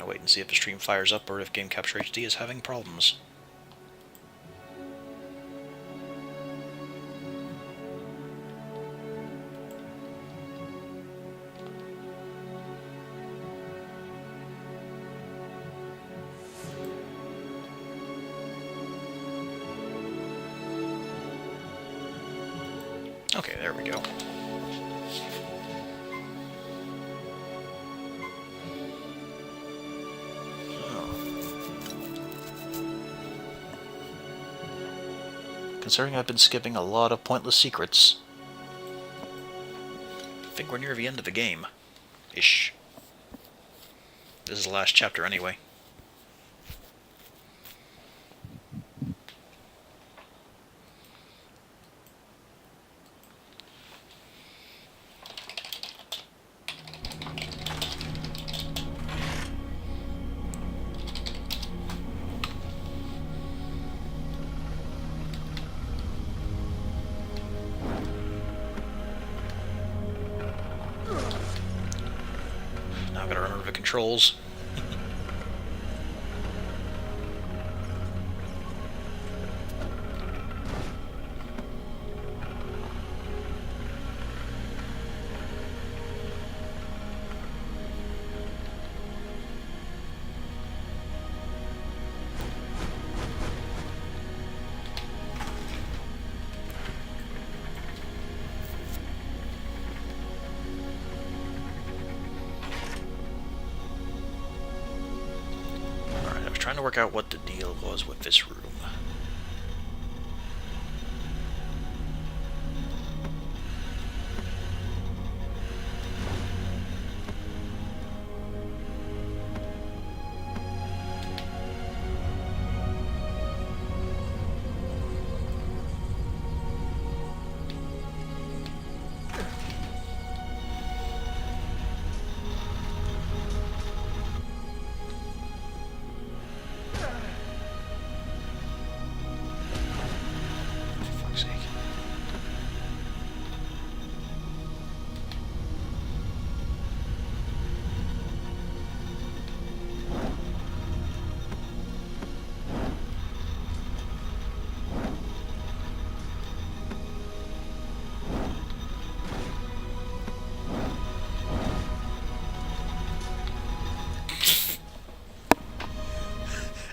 wait and see if the stream fires up or if Game Capture HD is having problems. Okay, there we go. Considering I've been skipping a lot of pointless secrets, I think we're near the end of the game. Ish. This is the last chapter anyway. Now I've got to remember the controls. Trying to work out what the deal was with this room.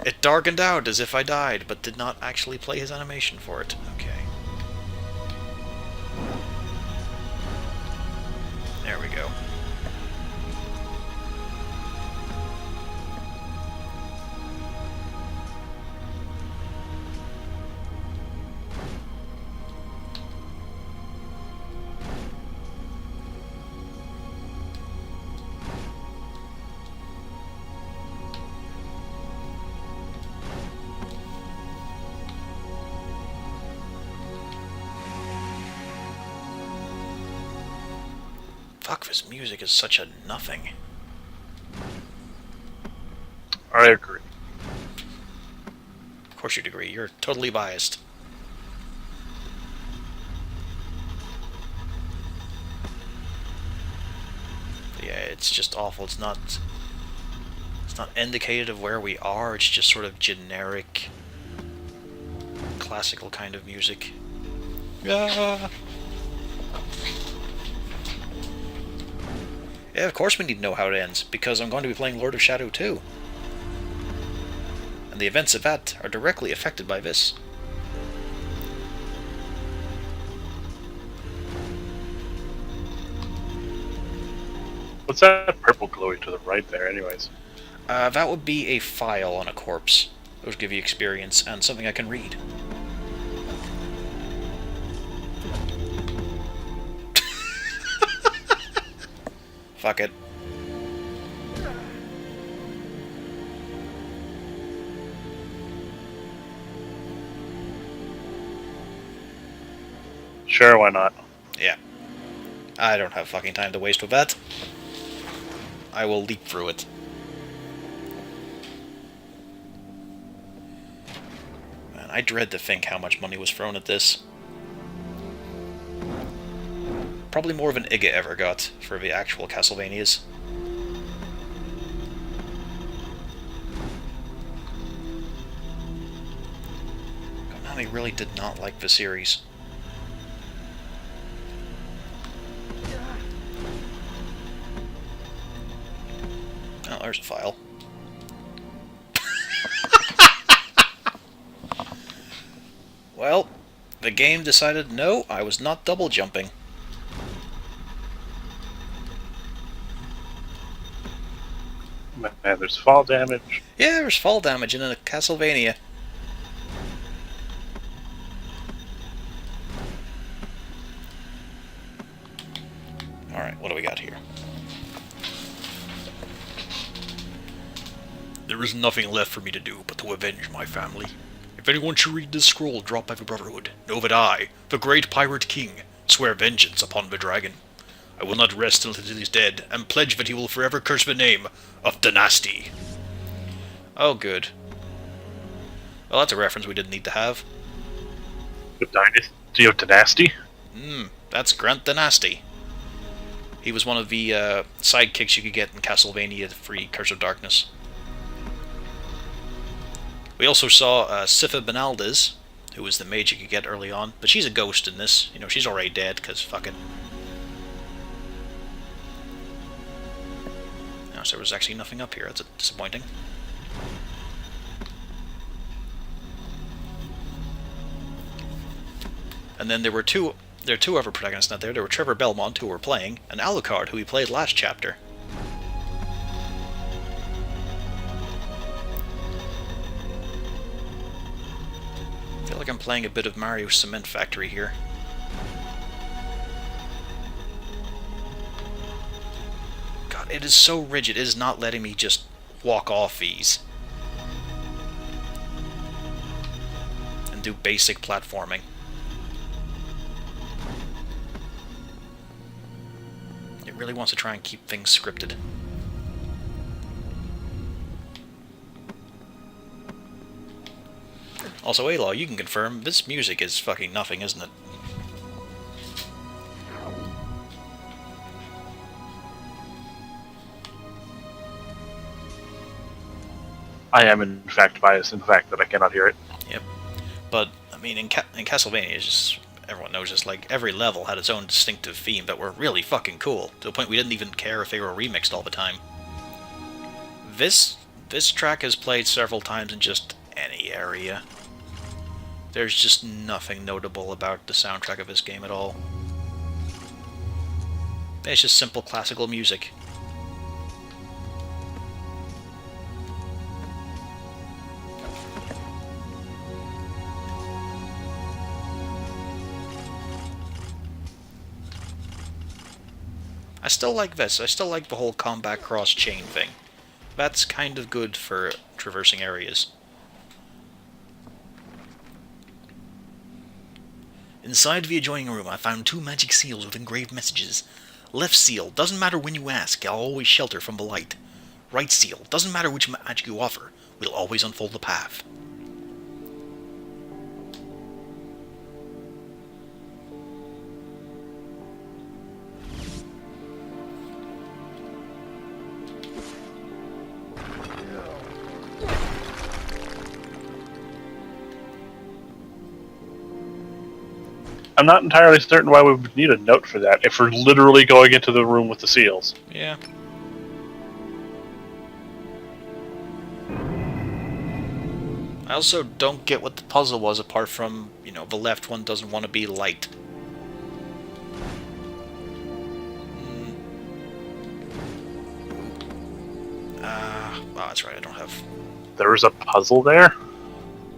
It darkened out as if I died, but did not actually play his animation for it. Okay. There we go. Fuck, this music is such a nothing. I agree. Of course you'd agree, you're totally biased. Yeah, it's just awful. It's not indicative of where we are, it's just sort of generic, classical kind of music. Yeah. Yeah, of course we need to know how it ends, because I'm going to be playing Lord of Shadow 2. And the events of that are directly affected by this. What's that purple glowy to the right there, anyways? That would be a file on a corpse. It would give you experience and something I can read. Fuck it. Sure, why not? Yeah. I don't have fucking time to waste with that. I will leap through it. Man, I dread to think how much money was thrown at this. Probably more than Iga ever got for the actual Castlevanias. family really did not like Viserys. Oh, there's a file. Well, the game decided no, I was not double jumping. Man, there's fall damage. Yeah, there's fall damage in a Castlevania. Alright, what do we got here? There is nothing left for me to do but to avenge my family. If anyone should read this scroll dropped by the Brotherhood, know that I, the great Pirate King, swear vengeance upon the dragon. I will not rest until he is dead, and pledge that he will forever curse the name of Dynasty. Oh, good. Well, that's a reference we didn't need to have. The Dynasty of Dynasty? That's Grant Dynasty. He was one of the sidekicks you could get in Castlevania Free Curse of Darkness. We also saw Sifa Benaldez, who was the mage you could get early on, but she's a ghost in this. You know, she's already dead, because fuck it. No, so there was actually nothing up here. That's disappointing. And then there are two other protagonists out there. There were Trevor Belmont, who we're playing, and Alucard, who we played last chapter. I feel like I'm playing a bit of Mario Cement Factory here. God, it is so rigid. It is not letting me just walk off these and do basic platforming. It really wants to try and keep things scripted. Also, Aloy, you can confirm, this music is fucking nothing, isn't it? I am, in fact, biased in the fact that I cannot hear it. Yep. But, I mean, in Castlevania, it's just, everyone knows this, like, every level had its own distinctive theme that were really fucking cool, to the point we didn't even care if they were remixed all the time. This track is played several times in just any area. There's just nothing notable about the soundtrack of this game at all. It's just simple classical music. I still like this. I still like the whole combat cross-chain thing. That's kind of good for traversing areas. Inside the adjoining room, I found 2 magic seals with engraved messages. Left seal, doesn't matter when you ask, I'll always shelter from the light. Right seal, doesn't matter which magic you offer, we'll always unfold the path. I'm not entirely certain why we would need a note for that if we're literally going into the room with the seals. Yeah. I also don't get what the puzzle was apart from, you know, the left one doesn't want to be light. Oh, that's right, I don't have... There was a puzzle there?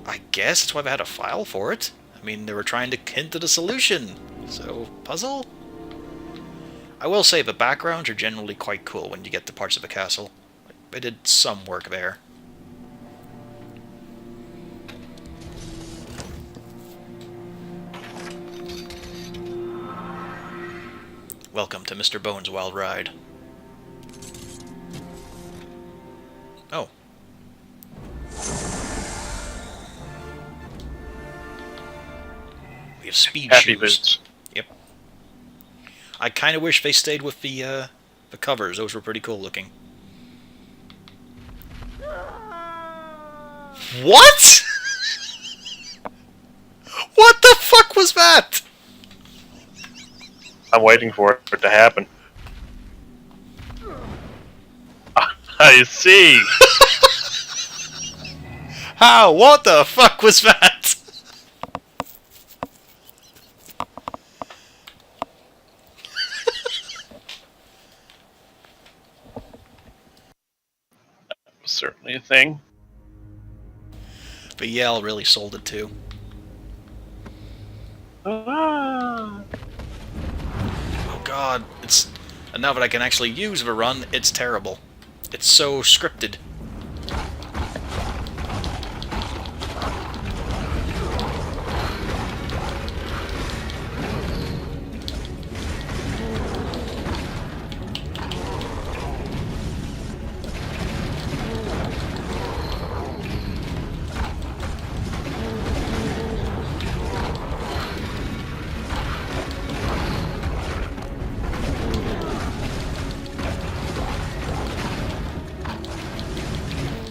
I guess that's why they had a file for it. I mean, they were trying to hint at a solution. So, puzzle? I will say the backgrounds are generally quite cool when you get to parts of the castle. They did some work there. Welcome to Mr. Bones' Wild Ride. Oh. We have speed Happy shoes. boots. Yep. I kind of wish they stayed with the covers. Those were pretty cool looking. What? What the fuck was that? I'm waiting for it to happen. I see. How? What the fuck was that? Certainly a thing. But Yale really sold it too. Ah. Oh god, it's... And now that I can actually use the run, it's terrible. It's so scripted.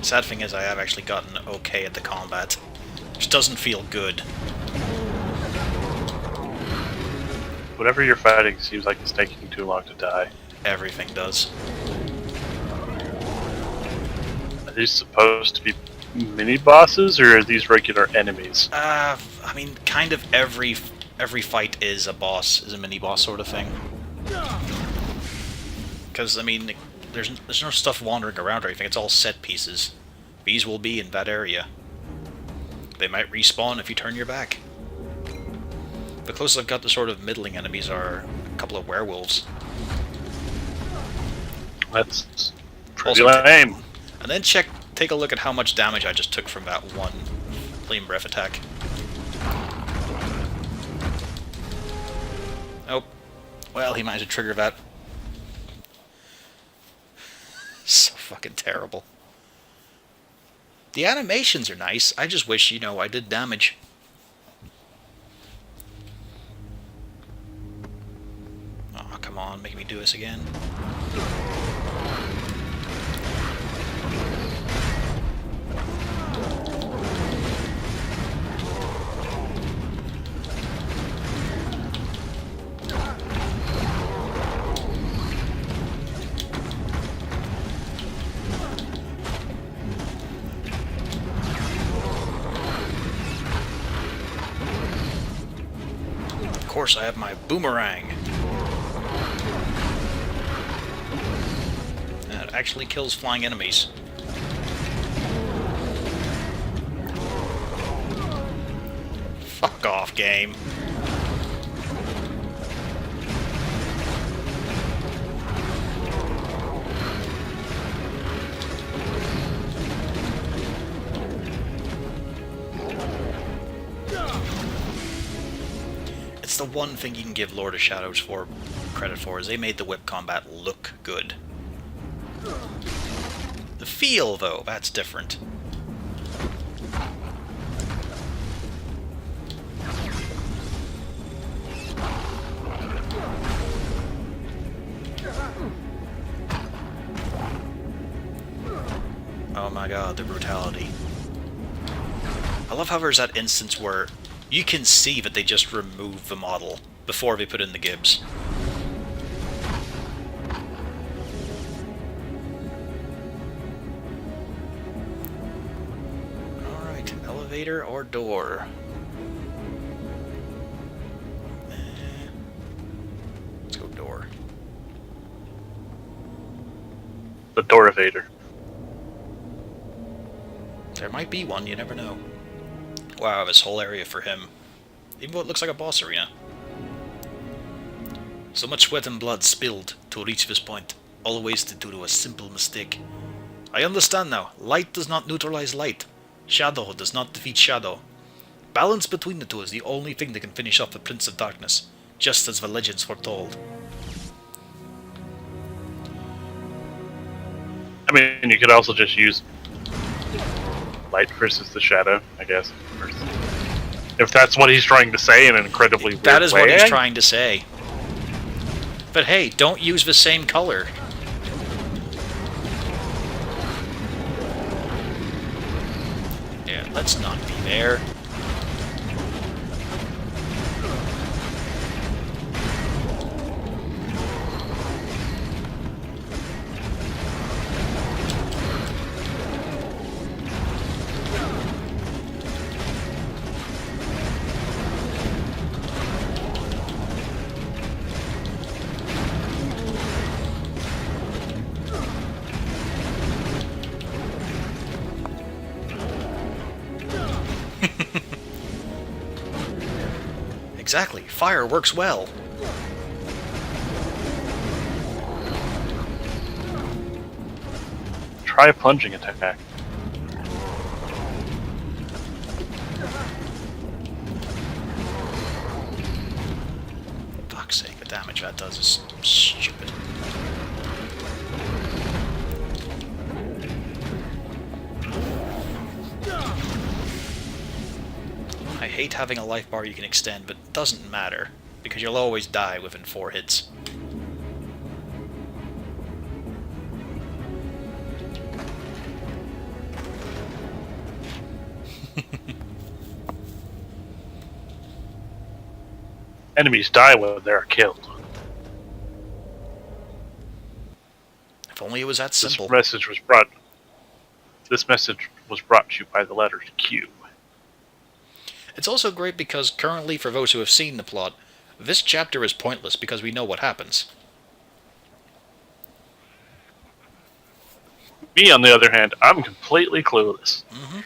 Sad thing is I have actually gotten okay at the combat. Which doesn't feel good. Whatever you're fighting seems like it's taking too long to die. Everything does. Are these supposed to be mini-bosses, or are these regular enemies? I mean, kind of every fight is a boss, is a mini-boss sort of thing. Because, I mean, there's no stuff wandering around or anything, it's all set pieces. These will be in that area. They might respawn if you turn your back. The closest I've got to sort of middling enemies are a couple of werewolves. That's pretty Also, lame. And then take a look at how much damage I just took from that one flame breath attack. Oh. Well, he managed to trigger that. So fucking terrible. The animations are nice. I just wish, you know, I did damage. Oh, come on, make me do this again. Of course, I have my boomerang. That actually kills flying enemies. Fuck off, game. It's the one thing you can give Lord of Shadows for credit for, is they made the whip combat look good. The feel, though, that's different. Oh my god, the brutality. I love how there's that instance where you can see that they just removed the model before they put in the gibs. Alright, elevator or door? Let's go door. The door evader. There might be one, you never know. Wow, this whole area for him. Even though it looks like a boss arena. So much sweat and blood spilled to reach this point, all wasted due to a simple mistake. I understand now. Light does not neutralize light. Shadow does not defeat shadow. Balance between the two is the only thing that can finish off the Prince of Darkness, just as the legends foretold. I mean, you could also just use light versus the shadow, I guess. If that's what he's trying to say in an incredibly weird way. That is what he's trying to say. But hey, don't use the same color. Yeah, let's not be there. Exactly. Fire works well. Try a plunging attack. Fuck's sake, the damage that does is stupid. I hate having a life bar you can extend, but it doesn't matter, because you'll always die within 4 hits. Enemies die when they are killed. If only it was that simple. This message was brought to you by the letters Q. It's also great because currently, for those who have seen the plot, this chapter is pointless because we know what happens. Me, on the other hand, I'm completely clueless. Mm-hmm.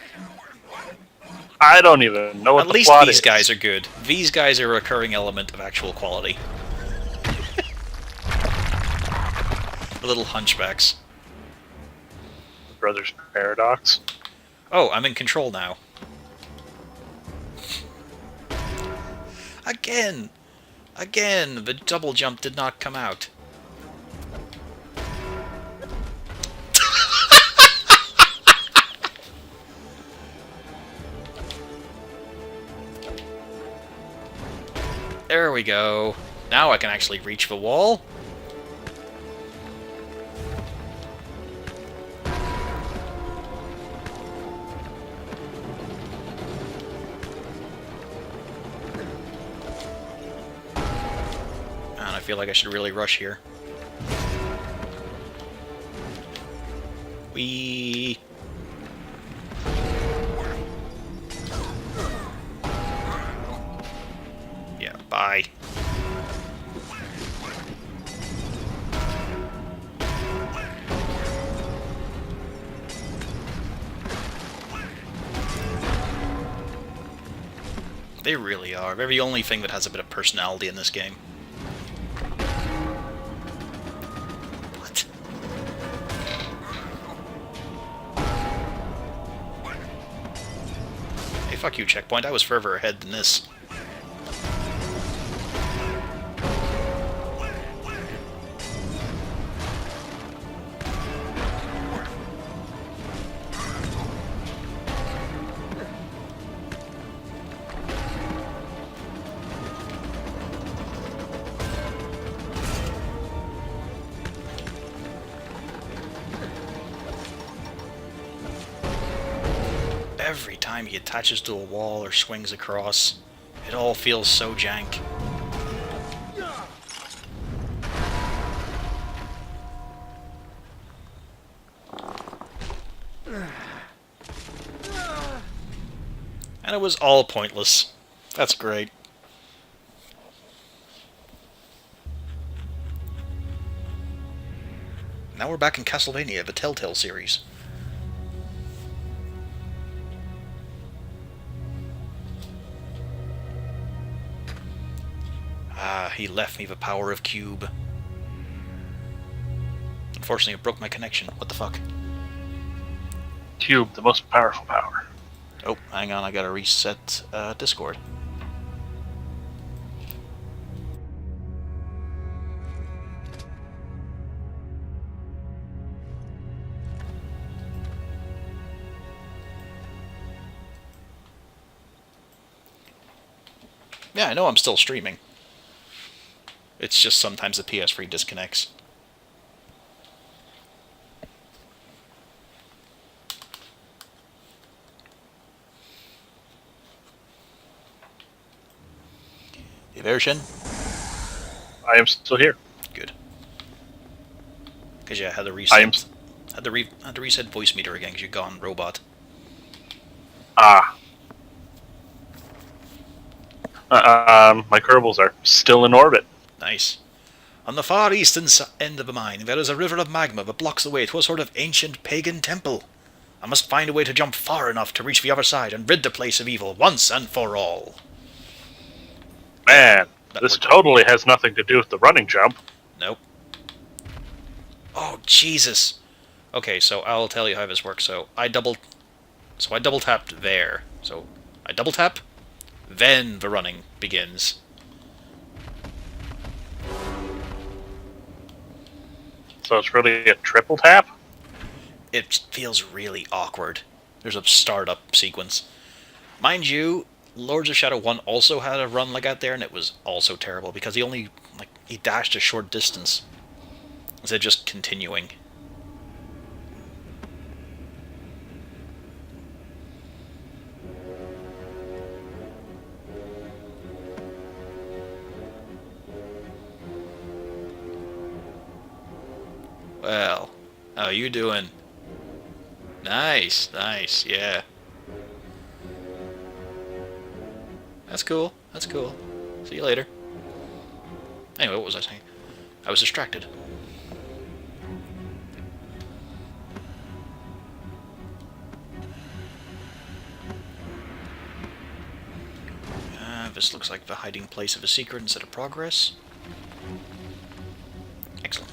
I don't even know what At the least plot these is. guys are good. These guys are a recurring element of actual quality. The little hunchbacks. Brothers Paradox. Oh, I'm in control now. Again! Again, the double jump did not come out. There we go. Now I can actually reach the wall. And I feel like I should really rush here. Whee! Yeah, bye. They really are. They're the only thing that has a bit of personality in this game. What? Hey, fuck you, checkpoint. I was further ahead than this. Every time he attaches to a wall or swings across, it all feels so jank. And it was all pointless. That's great. Now we're back in Castlevania, the Telltale series. Ah, he left me the power of Cube. Unfortunately, it broke my connection. What the fuck? Cube, the most powerful power. Oh, hang on, I gotta reset Discord. Yeah, I know I'm still streaming. It's just sometimes the PS3 disconnects. Diversion? I am still here. Good. Because yeah, I had to reset. I am. Had to reset voice meter again because you're gone, robot. Ah. My Kerbals are still in orbit. Nice. On the far eastern end of the mine, there is a river of magma that blocks the way to a sort of ancient pagan temple. I must find a way to jump far enough to reach the other side and rid the place of evil once and for all. Man, That this worked. totally has nothing to do with the running jump. Nope. Oh, Jesus. Okay, so I'll tell you how this works. So I double tapped there. So I double tap, then the running begins. So it's really a triple tap? It feels really awkward. There's a startup sequence. Mind you, Lords of Shadow 1 also had a run like that there, and it was also terrible, because he dashed a short distance, instead of just continuing. Well, how you doing? Nice, yeah. That's cool, See you later. Anyway, what was I saying? I was distracted. This looks like the hiding place of a secret instead of progress. Excellent.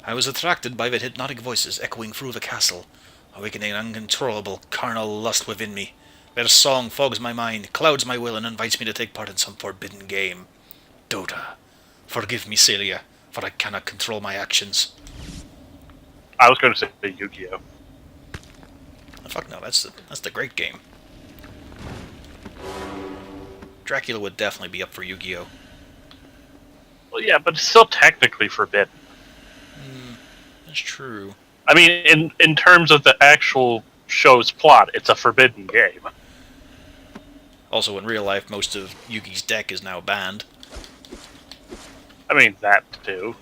I was attracted by the hypnotic voices echoing through the castle, awakening an uncontrollable carnal lust within me. Their song fogs my mind, clouds my will, and invites me to take part in some forbidden game. Dota, forgive me, Celia, for I cannot control my actions. I was going to say Yu-Gi-Oh! Oh, fuck no, that's the great game. Dracula would definitely be up for Yu-Gi-Oh! Well, yeah, but it's still technically forbidden. That's true. I mean, in terms of the actual show's plot, it's a forbidden game. Also, in real life, most of Yugi's deck is now banned. I mean, that too.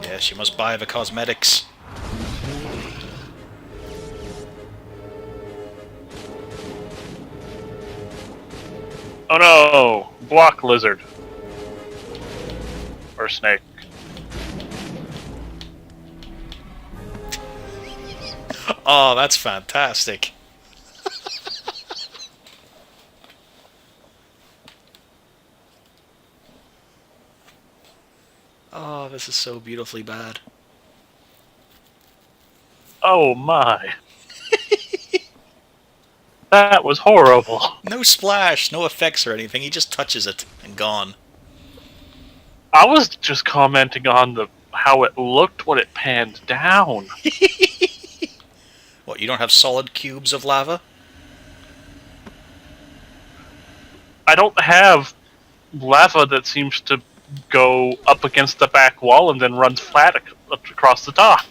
Yes, you must buy the cosmetics. Oh no! Block lizard. Or snake. Oh, that's fantastic. Oh, this is so beautifully bad. Oh my. That was horrible. No splash, no effects or anything. He just touches it and gone. I was just commenting on how it looked when it panned down. What, you don't have solid cubes of lava? I don't have lava that seems to go up against the back wall and then runs flat across the top.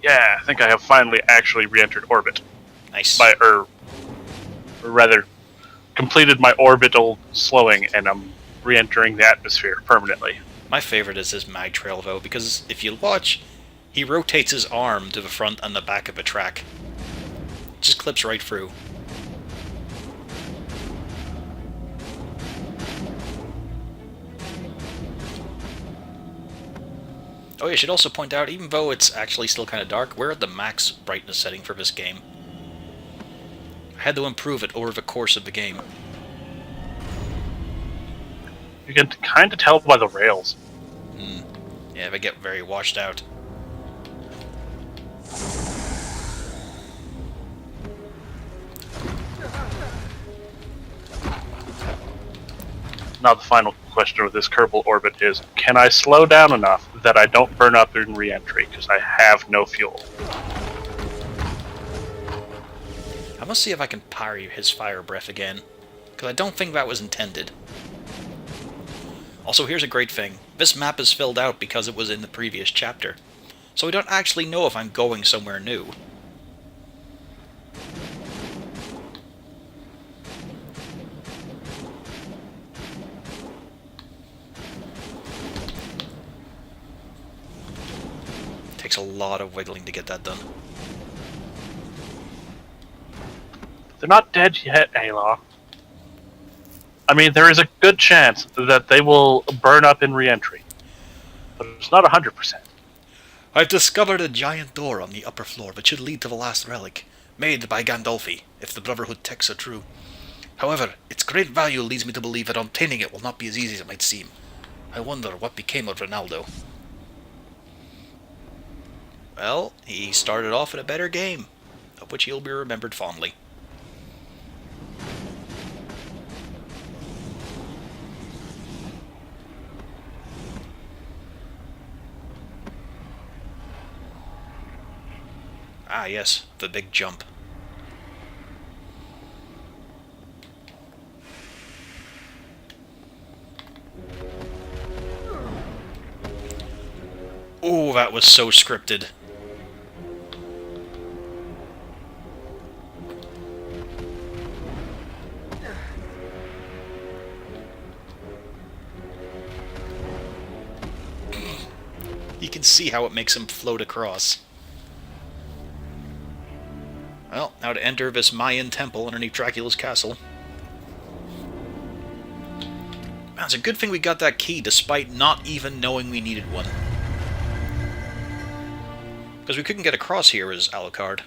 Yeah, I think I have finally actually re-entered orbit. Nice. Or rather, completed my orbital slowing, and I'm re-entering the atmosphere permanently. My favorite is his mag trail, though, because if you watch, he rotates his arm to the front and the back of a track. Just clips right through. Oh yeah, I should also point out, even though it's actually still kind of dark, we're at the max brightness setting for this game. I had to improve it over the course of the game. You can kind of tell by the rails. Yeah, they get very washed out. Now the final question with this Kerbal orbit is, can I slow down enough that I don't burn up in re-entry, because I have no fuel? I must see if I can parry his fire breath again, because I don't think that was intended. Also, here's a great thing. This map is filled out because it was in the previous chapter, so we don't actually know if I'm going somewhere new. takes a lot of wiggling to get that done. They're not dead yet, Ayla. I mean, there is a good chance that they will burn up in re-entry. But it's not 100%. I've discovered a giant door on the upper floor which should lead to the last relic, made by Gandolfi, if the Brotherhood texts are true. However, its great value leads me to believe that obtaining it will not be as easy as it might seem. I wonder what became of Ronaldo. Well, he started off in a better game, of which he'll be remembered fondly. Ah yes, the big jump. Oh, that was so scripted. You can see how it makes him float across. Well, now to enter this Mayan temple underneath Dracula's castle. Man, it's a good thing we got that key despite not even knowing we needed one. Because we couldn't get across here as Alucard.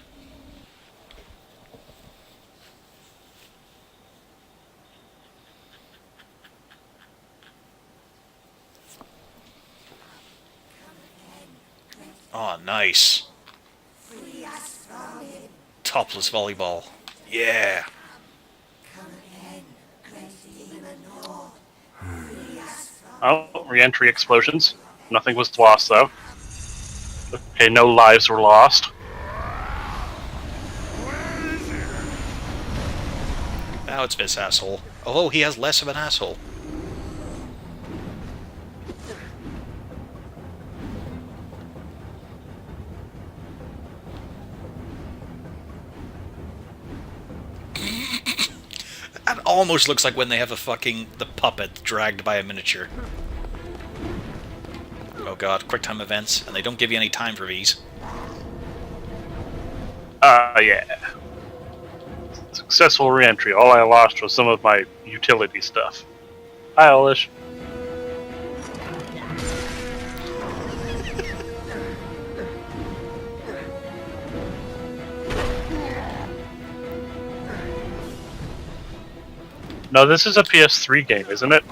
Oh, nice. Topless volleyball. Yeah. Oh, re-entry explosions. Nothing was lost, though. Okay, no lives were lost. Now it's this asshole. Although he has less of an asshole. That almost looks like when they have the puppet dragged by a miniature. Oh god, quick time events, and they don't give you any time for these. Yeah. Successful re-entry. All I lost was some of my utility stuff. Hi, Olish. No, this is a PS3 game, isn't it?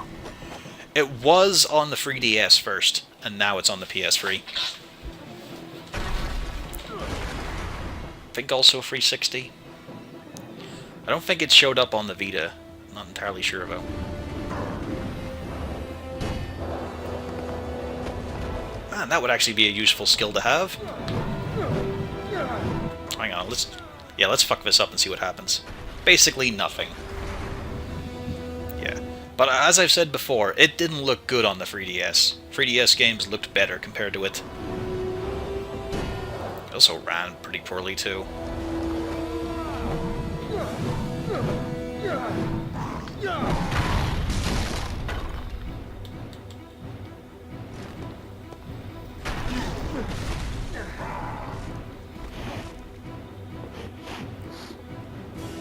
It was on the 3DS first, and now it's on the PS3. I think also 360. I don't think it showed up on the Vita. I'm not entirely sure though. Man, that would actually be a useful skill to have. Hang on, let's fuck this up and see what happens. Basically nothing. Yeah. But as I've said before, it didn't look good on the 3DS. 3DS games looked better compared to it. It also ran pretty poorly too.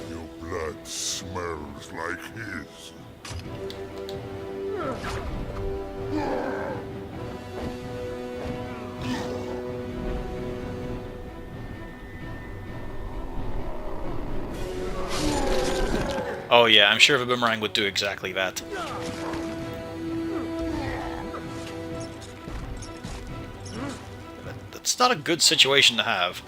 Your blood smells like his. Oh yeah, I'm sure the boomerang would do exactly that. That's not a good situation to have.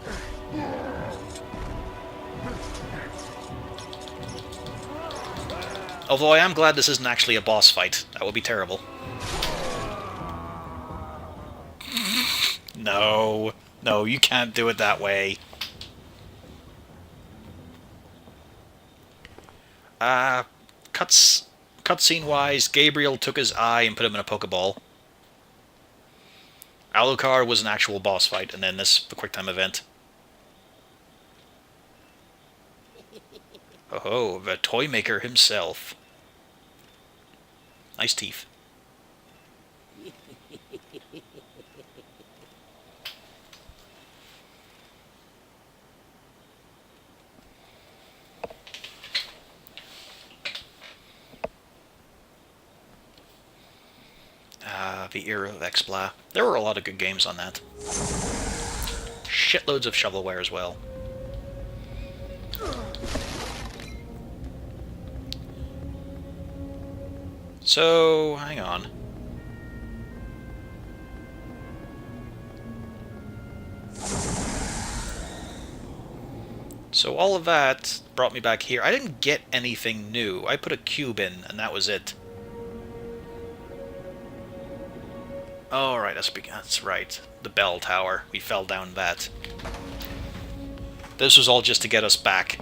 Although I am glad this isn't actually a boss fight. That would be terrible. No. No, you can't do it that way. Cutscene-wise, Gabriel took his eye and put him in a Pokeball. Alucard was an actual boss fight, and then this, the QuickTime event. Oh, the toy maker himself. Nice teeth. The Era of Expla. There were a lot of good games on that. Shitloads of shovelware as well. So, hang on. So all of that brought me back here. I didn't get anything new. I put a cube in, and that was it. Oh, right, that's right. The bell tower. We fell down that. This was all just to get us back.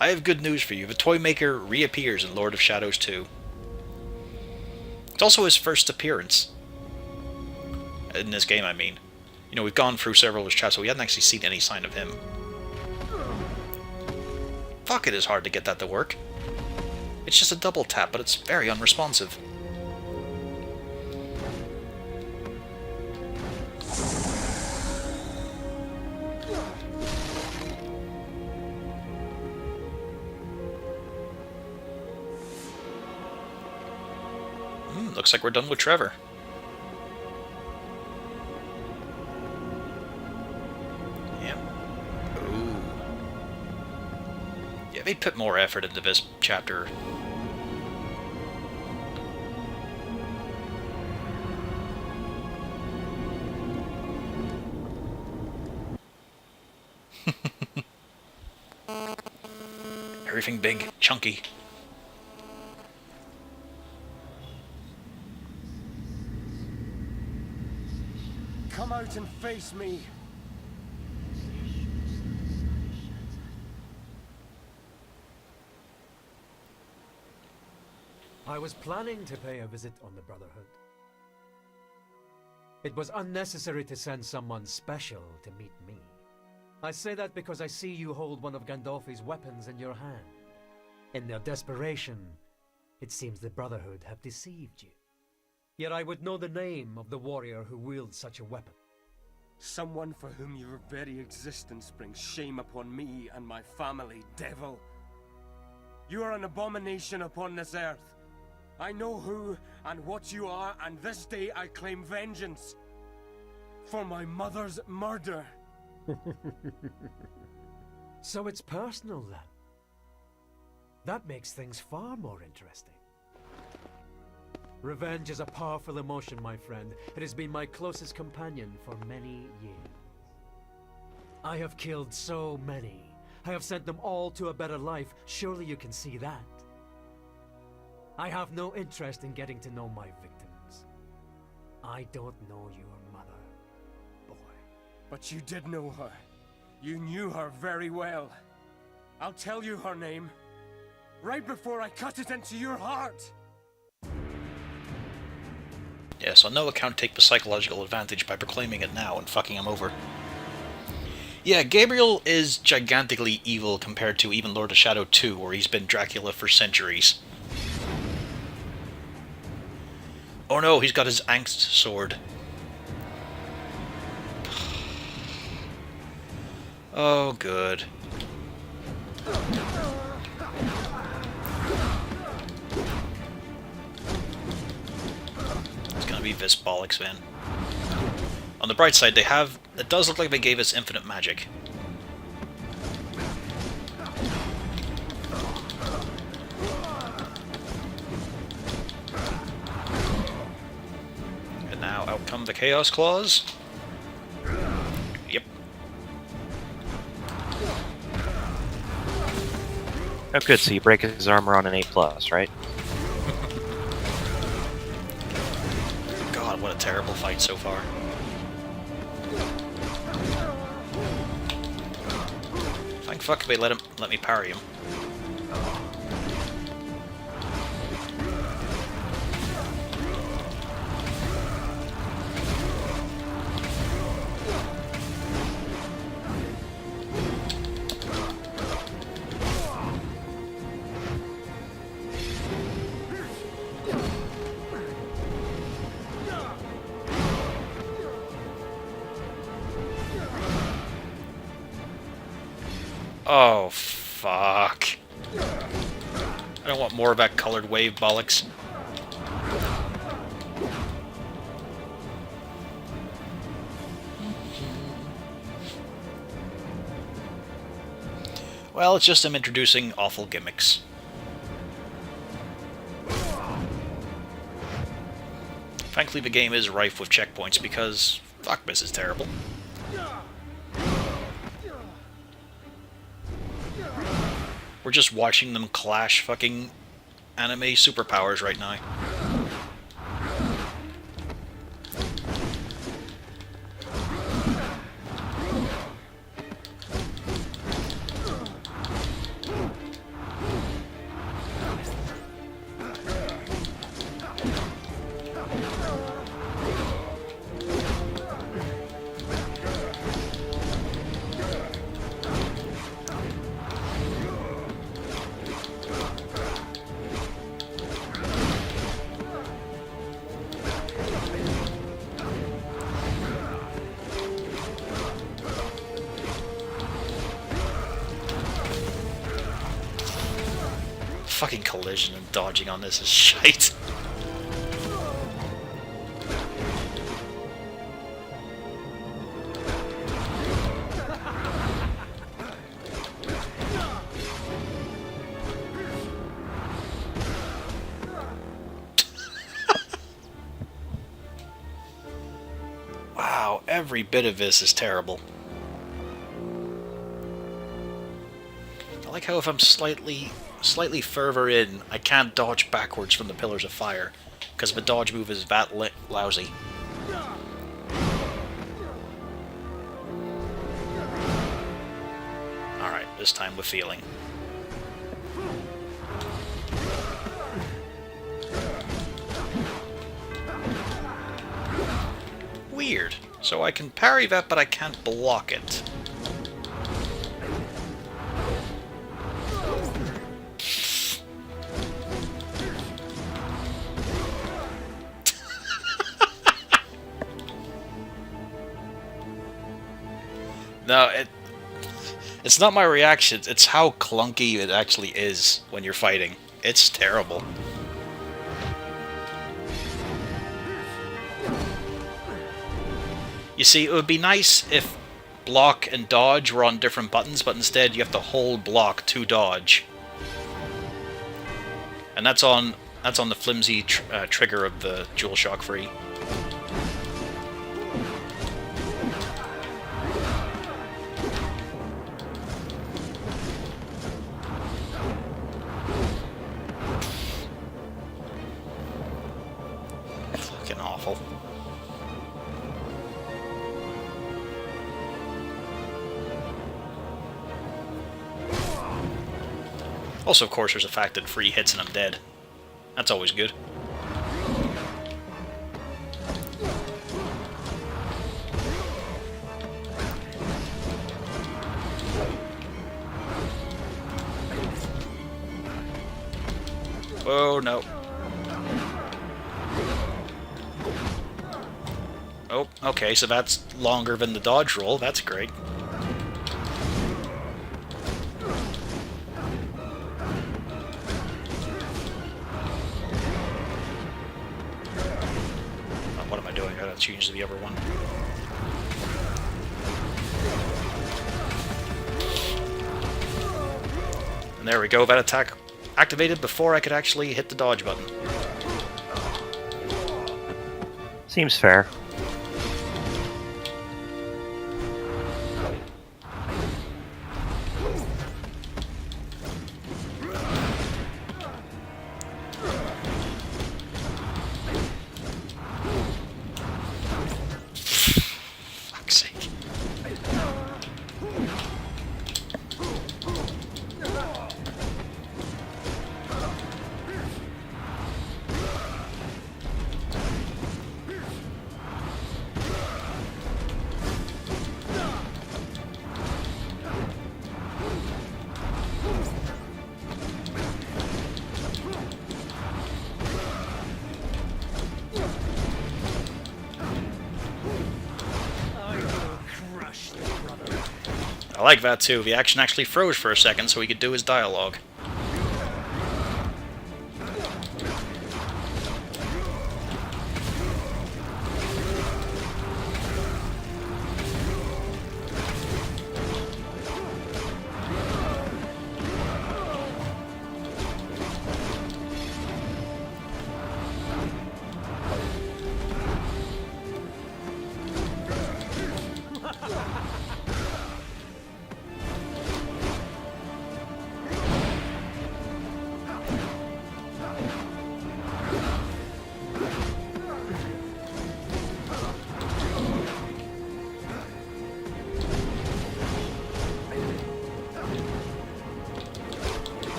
I have good news for you. The Toymaker reappears in Lord of Shadows 2. It's also his first appearance. In this game, I mean. You know, we've gone through several of his chats, so we hadn't actually seen any sign of him. Fuck, it is hard to get that to work. It's just a double tap, but it's very unresponsive. Looks like we're done with Trevor. They put more effort into this chapter. Everything big, chunky. Come out and face me. I was planning to pay a visit on the Brotherhood. It was unnecessary to send someone special to meet me. I say that because I see you hold one of Gandolfi's weapons in your hand. In their desperation, it seems the Brotherhood have deceived you. Yet I would know the name of the warrior who wields such a weapon. Someone for whom your very existence brings shame upon me and my family, devil. You are an abomination upon this earth. I know who and what you are, and this day I claim vengeance for my mother's murder. So it's personal then. That makes things far more interesting. Revenge is a powerful emotion, my friend. It has been my closest companion for many years. I have killed so many. I have sent them all to a better life. Surely you can see that. I have no interest in getting to know my victims. I don't know your mother, boy. But you did know her. You knew her very well. I'll tell you her name, right before I cut it into your heart. Yes, on no account take the psychological advantage by proclaiming it now and fucking him over. Yeah, Gabriel is gigantically evil compared to even Lord of Shadow 2, where he's been Dracula for centuries. Oh no, he's got his Angst sword. Oh, good. It's gonna be this bollocks then. On the bright side, they have... It does look like they gave us infinite magic. And now out come the Chaos Claws. Yep. Oh good, so you break his armor on an A+, right? God, what a terrible fight so far. Thank fuck they let me parry him. Oh, fuck. I don't want more of that colored wave bollocks. Well, it's just them introducing awful gimmicks. Frankly, the game is rife with checkpoints because fuck, this is terrible. We're just watching them clash fucking anime superpowers right now. Fucking collision and dodging on this is shite. Wow, every bit of this is terrible. I like how if I'm slightly further in, I can't dodge backwards from the pillars of fire, because the dodge move is that lousy. Alright, this time with feeling. Weird. So I can parry that, but I can't block it. No, it's not my reaction, it's how clunky it actually is when you're fighting. It's terrible. You see, it would be nice if block and dodge were on different buttons, but instead you have to hold block to dodge. And that's on the flimsy trigger of the DualShock 3. Fucking awful. Also, of course, there's a fact that 3 hits and I'm dead. That's always good. Oh, no. Oh, okay, so that's longer than the dodge roll. That's great. What am I doing? I gotta change to the other one. And there we go, that attack activated before I could actually hit the dodge button. Seems fair. Fuck's sake. I like that too. The action actually froze for a second so he could do his dialogue.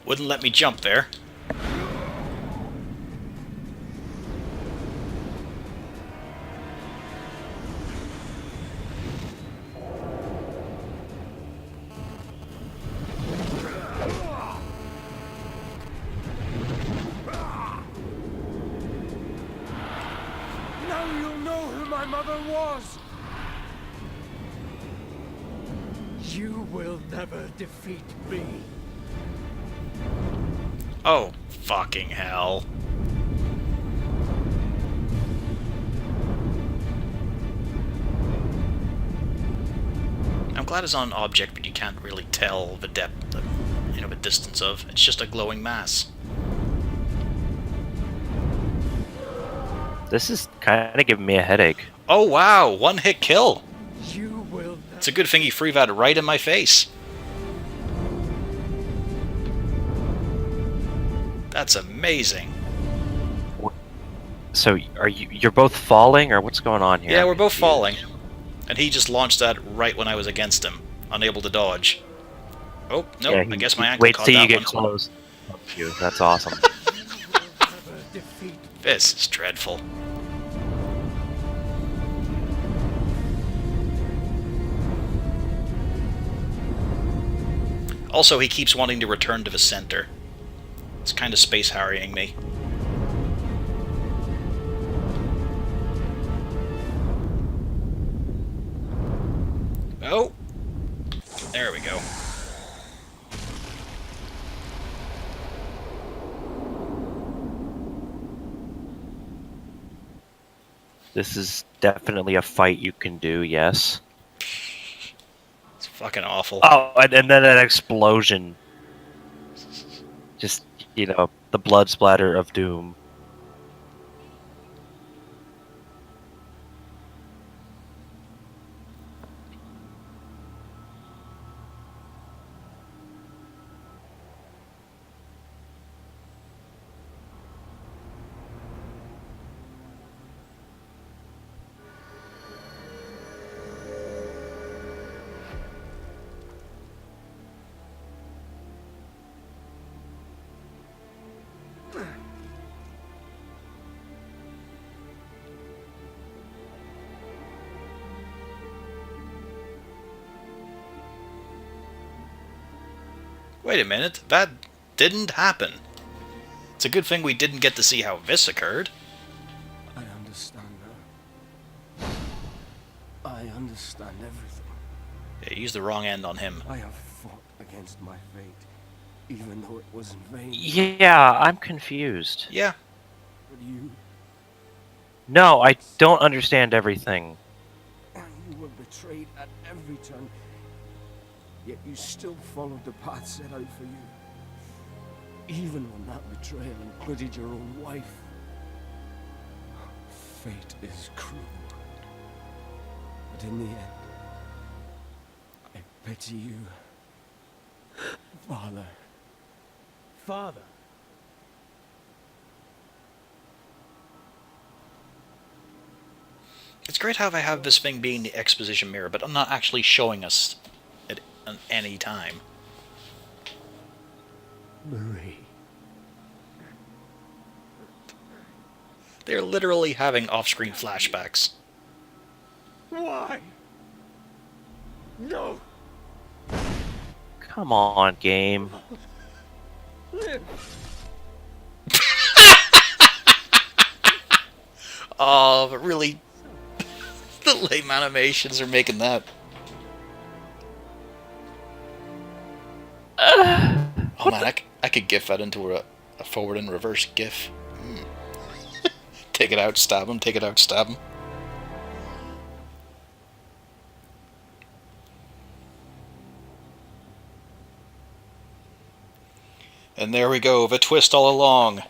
Wouldn't let me jump there. Now you'll know who my mother was! You will never defeat me. Oh, fucking hell. I'm glad it's on an object, but you can't really tell the depth, the distance of. It's just a glowing mass. This is kind of giving me a headache. Oh wow, one hit kill. You will never. It's a good thing he freevad right in my face. That's amazing. So you're both falling, or what's going on here? Yeah, we're both falling. And he just launched that right when I was against him, unable to dodge. Oh, no, Yeah, I guess my ankle wait caught till you that get one. close. You. That's awesome. Never defeat. This is dreadful. Also, he keeps wanting to return to the center. It's kind of space harrying me. Oh! There we go. This is definitely a fight you can do, yes. It's fucking awful. Oh, and then an explosion. Just, the blood splatter of doom. Wait a minute, that didn't happen. It's a good thing we didn't get to see how this occurred. I understand now. I understand everything. Yeah, you used the wrong end on him. I have fought against my fate, even though it was in vain. Yeah, I'm confused. Yeah, But you No, I don't understand everything. were betrayed at every turn. Yet you still followed the path set out for you. Even when that betrayal included your own wife. Fate is cruel. But in the end, I pity you, Father. Father. it's great how they have this thing being the exposition mirror, but I'm not actually showing us it at any time. Marie. They're literally having off-screen flashbacks. Why? No. Come on, game. Oh, but really, the lame animations are making that. Oh man, I could gif that into a forward and reverse gif. Take it out, stab him, take it out, stab him. And there we go, the twist all along.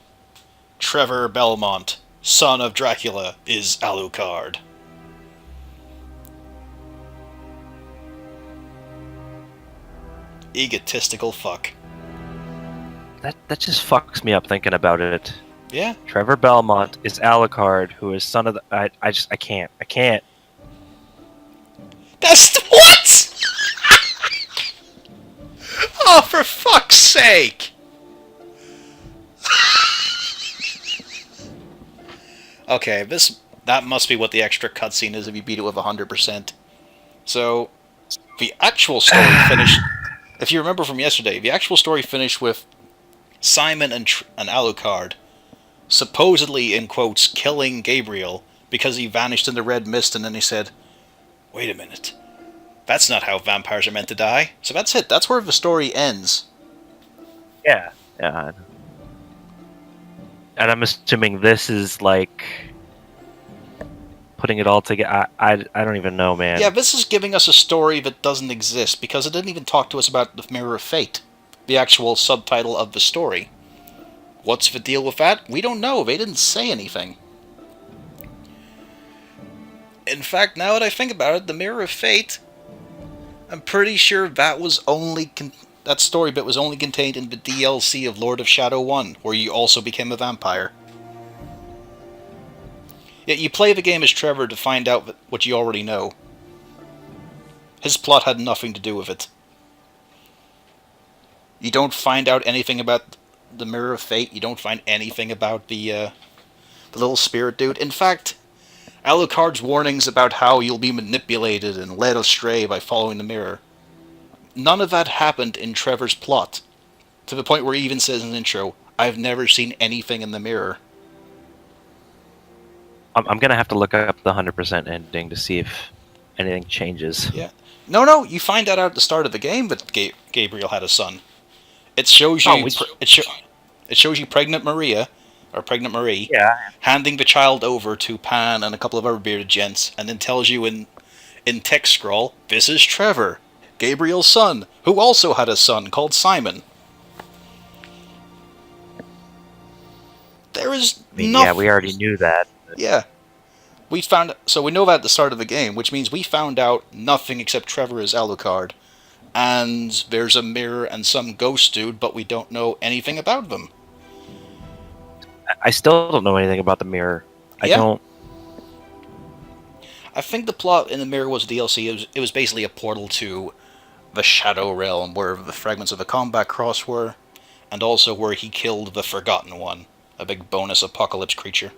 Trevor Belmont, son of Dracula, is Alucard. Egotistical fuck. That just fucks me up thinking about it. Yeah? Trevor Belmont is Alucard, who is son of the... I can't. That's what? Oh, for fuck's sake! Okay, that must be what the extra cutscene is if you beat it with 100%. So, the actual story finished. If you remember from yesterday, the actual story finished with Simon and Alucard supposedly, in quotes, killing Gabriel because he vanished in the red mist, and then he said, "Wait a minute, that's not how vampires are meant to die." So that's it. That's where the story ends. Yeah. Yeah. And I'm assuming this is like putting it all together. I don't even know, man. Yeah, this is giving us a story that doesn't exist because it didn't even talk to us about the Mirror of Fate, the actual subtitle of the story. What's the deal with that? We don't know. They didn't say anything. In fact, now that I think about it, the Mirror of Fate, I'm pretty sure that was only that story bit was only contained in the DLC of Lord of Shadow 1, where you also became a vampire. Yet you play the game as Trevor to find out what you already know. His plot had nothing to do with it. You don't find out anything about the Mirror of Fate. You don't find anything about the little spirit dude. In fact, Alucard's warnings about how you'll be manipulated and led astray by following the mirror. None of that happened in Trevor's plot. To the point where he even says in the intro, "I've never seen anything in the mirror." I'm gonna have to look up the 100% ending to see if anything changes. Yeah. No, you find out at the start of the game that Gabriel had a son. It shows you. It shows you pregnant Maria, or pregnant Marie, Yeah. handing the child over to Pan and a couple of other bearded gents, and then tells you in text scroll, "This is Trevor, Gabriel's son, who also had a son called Simon." There is nothing. Yeah, we already knew that. Yeah. We know that at the start of the game, which means we found out nothing except Trevor is Alucard. And there's a mirror and some ghost dude, but we don't know anything about them. I still don't know anything about the mirror. I Yeah. don't. I think the plot in the mirror was DLC. It was basically a portal to the Shadow Realm, where the fragments of the Combat Cross were, and also where he killed the Forgotten One, a big bonus apocalypse creature.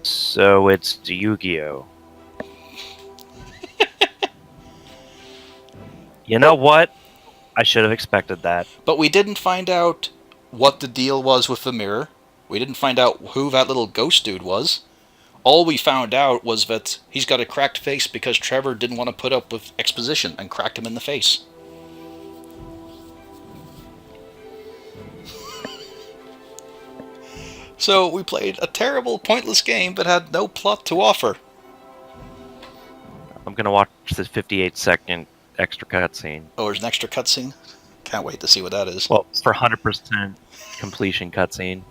So it's Yu-Gi-Oh. You know what? I should have expected that. But we didn't find out what the deal was with the mirror. We didn't find out who that little ghost dude was. All we found out was that he's got a cracked face because Trevor didn't want to put up with exposition and cracked him in the face. So we played a terrible, pointless game that had no plot to offer. I'm gonna watch this 58-second extra cutscene. Oh, there's an extra cutscene? Can't wait to see what that is. Well, for 100% completion cutscene.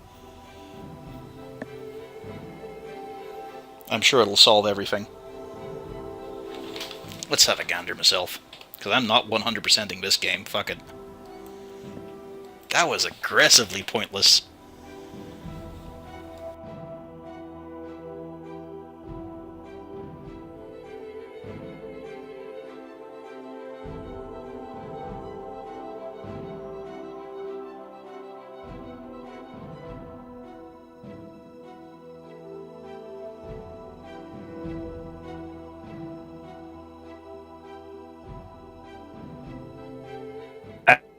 I'm sure it'll solve everything. Let's have a gander myself. Because I'm not 100%ing this game. Fuck it. That was aggressively pointless.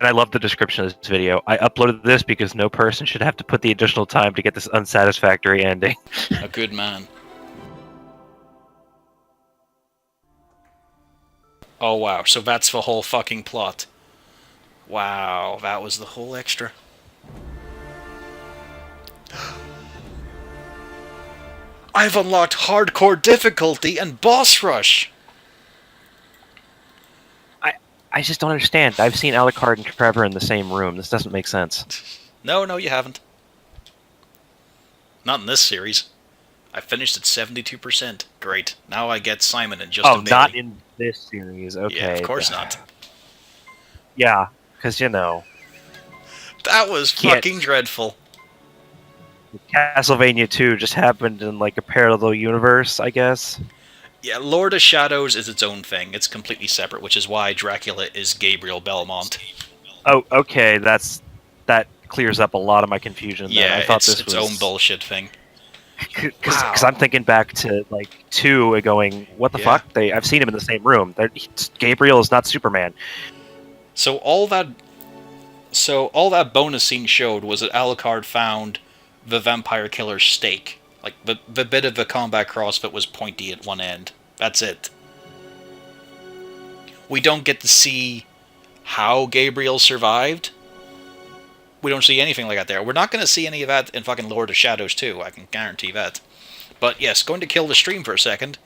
And I love the description of this video. I uploaded this because no person should have to put the additional time to get this unsatisfactory ending. A good man. Oh wow, so that's the whole fucking plot. Wow, that was the whole extra. I've unlocked hardcore difficulty and boss rush! I just don't understand. I've seen Alucard and Trevor in the same room. This doesn't make sense. No, you haven't. Not in this series. I finished at 72%. Great. Now I get Simon and just Oh, not in this series. Okay. Yeah, of course not. Yeah, because, you know, That was fucking dreadful. Castlevania 2 just happened in, like, a parallel universe, I guess. Yeah, Lord of Shadows is its own thing. It's completely separate, which is why Dracula is Gabriel Belmont. Oh, okay, that clears up a lot of my confusion. Then. Yeah, I thought it's this its was own bullshit thing. Because I'm thinking back to like 2 and going, what the Yeah. fuck? I've seen him in the same room. Gabriel is not Superman. So all that bonus scene showed was that Alucard found the vampire killer's stake. Like the bit of the combat cross that was pointy at one end. That's it. We don't get to see how Gabriel survived. We don't see anything like that there. We're not going to see any of that in fucking Lord of Shadows 2, I can guarantee that. But yes, going to kill the stream for a second.